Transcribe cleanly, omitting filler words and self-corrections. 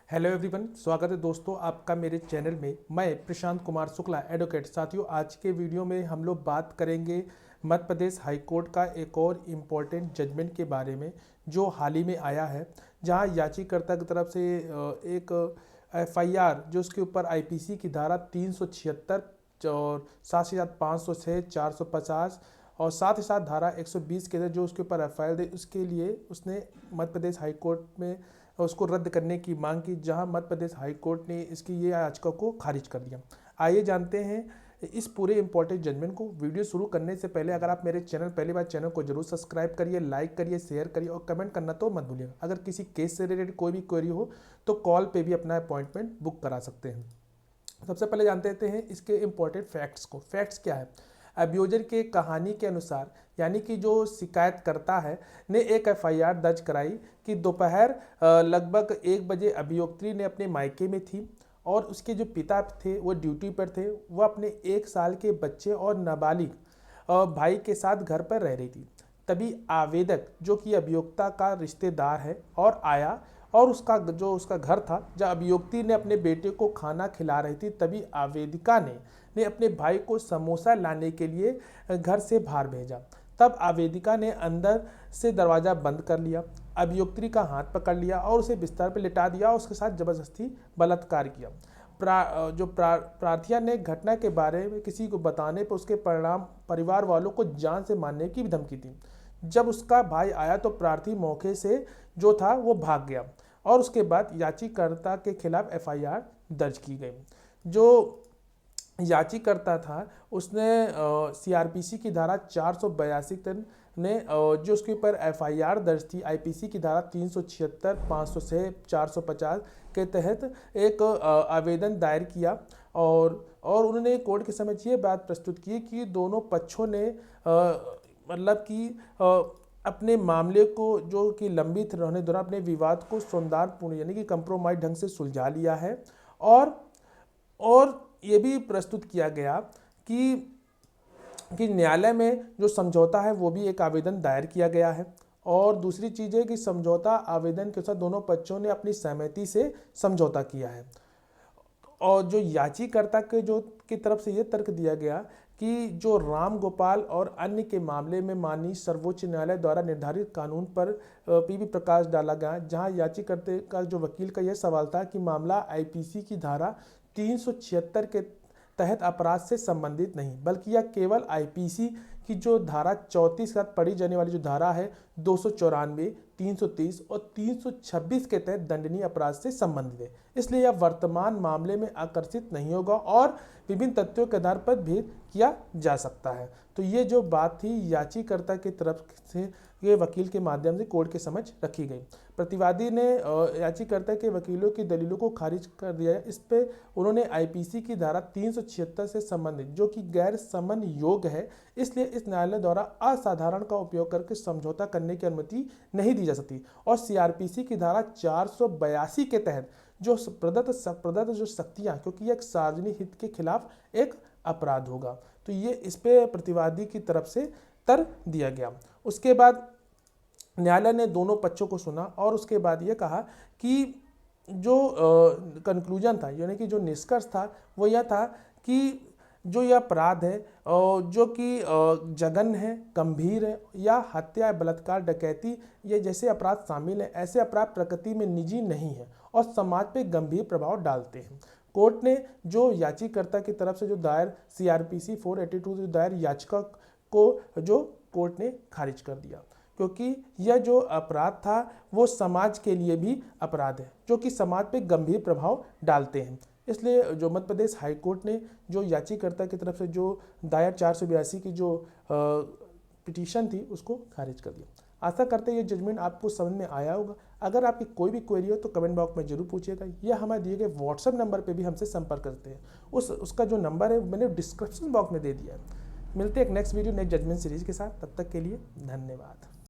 Hello everyone, स्वागत है दोस्तों आपका मेरे चैनल में। मैं प्रशांत कुमार शुक्ला एडवोकेट। साथियों, आज के वीडियो में हम लोग बात करेंगे मध्य प्रदेश हाई कोर्ट का एक और इम्पोर्टेंट जजमेंट के बारे में जो हाल ही में आया है, जहां याचिकाकर्ता की तरफ से एक एफआईआर जो उसके ऊपर आईपीसी की धारा 376 और 7506 450 और साथ ही साथ धारा 120 के तहत जो उसके ऊपर एफआईआर दे, उसके लिए उसने मध्य प्रदेश हाई कोर्ट में उसको रद्द करने की मांग की, जहां मध्य प्रदेश हाई कोर्ट ने इसकी ये याचिका को खारिज कर दिया। आइए जानते हैं इस पूरे इंपॉर्टेंट जजमेंट को। वीडियो शुरू करने से पहले अगर आप मेरे चैनल पहली बार चैनल को जरूर सब्सक्राइब करिए, लाइक करिए, शेयर करिए और कमेंट करना तो मत भूलिएगा। अगर किसी केस से रिलेटेड कोई भी क्वेरी हो तो कॉल पे भी अपना अपॉइंटमेंट बुक करा सकते हैं। सबसे पहले जानते हैं इसके इंपॉर्टेंट फैक्ट्स को। फैक्ट्स क्या है? अभियोजन के कहानी के अनुसार, यानी कि जो शिकायतकर्ता है ने एक एफआईआर दर्ज कराई कि दोपहर लगभग 1 बजे अभियोक्त्री ने अपने मायके में थी और उसके जो पिता थे वो ड्यूटी पर थे। वह अपने 1 साल के बच्चे और नाबालिग भाई के साथ घर पर रह रही थी। तभी आवेदक जो कि अभियोक्ता का रिश्तेदार है और आया और उसका घर था, जब अभियोक्त्री ने अपने बेटे को खाना खिला रही थी, तभी आवेदिका ने अपने भाई को समोसा लाने के लिए घर से बाहर भेजा। तब आवेदिका ने अंदर से दरवाज़ा बंद कर लिया, अभियोक्त्री का हाथ पकड़ लिया और उसे बिस्तर पर लिटा दिया और उसके साथ जबरदस्ती बलात्कार किया। प्रार्थिया ने घटना के बारे में किसी को बताने पर उसके परिणाम परिवार वालों को जान से मारने की भी धमकी दी। जब उसका भाई आया तो प्रार्थी मौके से जो था वो भाग गया और उसके बाद याचिकाकर्ता के खिलाफ एफआईआर दर्ज की गई। जो याचिकाकर्ता था उसने सीआरपीसी की धारा 482 ने जो उसके ऊपर एफआईआर दर्ज थी आईपीसी की धारा 376 506 450 के तहत एक आवेदन दायर किया और उन्होंने कोर्ट के समक्ष ये बात प्रस्तुत की कि दोनों पक्षों ने मतलब कि अपने मामले को जो कि लंबित रहने दौरान अपने विवाद को सौहार्दपूर्ण यानी कि कंप्रोमाइज ढंग से सुलझा लिया है। और ये भी प्रस्तुत किया गया कि न्यायालय में जो समझौता है वो भी एक आवेदन दायर किया गया है। और दूसरी चीज़ है कि समझौता आवेदन के साथ दोनों पक्षों ने अपनी सहमति से समझौता किया है। और जो याचिकाकर्ता की तरफ से ये तर्क दिया गया कि जो राम गोपाल और अन्य के मामले में माननीय सर्वोच्च न्यायालय द्वारा निर्धारित कानून पर भी प्रकाश डाला गया, जहां याचिकाकर्ता का जो वकील का यह सवाल था कि मामला आईपीसी की धारा 376 के तहत अपराध से संबंधित नहीं, बल्कि यह केवल आईपीसी की जो धारा 34 के साथ पढ़ी जाने वाली जो धारा है 294, 330 और 326 के तहत दंडनीय अपराध से संबंधित है। इसलिए यह वर्तमान मामले में आकर्षित नहीं होगा और विभिन्न तथ्यों के आधार पर भेद किया जा सकता है। तो ये जो बात थी याचिकाकर्ता की तरफ से ये वकील के माध्यम से कोर्ट के समझ रखी गई। प्रतिवादी ने याचिकाकर्ता के वकीलों की दलीलों को खारिज कर दिया है। इस पे उन्होंने आईपीसी की धारा 376 से संबंधित जो कि गैर समन योग्य है, इसलिए इस न्यायालय द्वारा असाधारण का उपयोग करके समझौता करने की अनुमति नहीं दी जा सकती। और सीआरपीसी की धारा 482 के तहत जो प्रदत्त जो शक्तियाँ, क्योंकि यह एक सार्वजनिक हित के खिलाफ एक अपराध होगा, तो ये इस पे प्रतिवादी की तरफ से तर्क दिया गया। उसके बाद न्यायालय ने दोनों पक्षों को सुना और उसके बाद ये कहा कि जो कंक्लूजन था यानी कि जो निष्कर्ष था वो यह था कि जो यह अपराध है जो कि जघन्य है, गंभीर है या हत्या, बलात्कार, डकैती ये जैसे अपराध शामिल हैं, ऐसे अपराध प्रकृति में निजी नहीं है और समाज पे गंभीर प्रभाव डालते हैं। कोर्ट ने जो याचिकाकर्ता की तरफ से जो दायर सीआरपीसी 482 जो दायर याचिका को जो कोर्ट ने खारिज कर दिया, क्योंकि यह जो अपराध था वो समाज के लिए भी अपराध है जो कि समाज पे गंभीर प्रभाव डालते हैं। इसलिए जो मध्य प्रदेश हाई कोर्ट ने जो याचिकाकर्ता की तरफ से जो दायर 482 की जो पिटीशन थी उसको खारिज कर दिया। आशा करते हैं ये जजमेंट आपको समझ में आया होगा। अगर आपकी कोई भी क्वेरी हो तो कमेंट बॉक्स में जरूर पूछिएगा या हमारे दिए गए व्हाट्सएप नंबर पे भी हमसे संपर्क करते हैं। उसका जो नंबर है मैंने डिस्क्रिप्शन बॉक्स में दे दिया है। मिलते हैं एक next video next judgement series के साथ, तब तक के लिए धन्यवाद।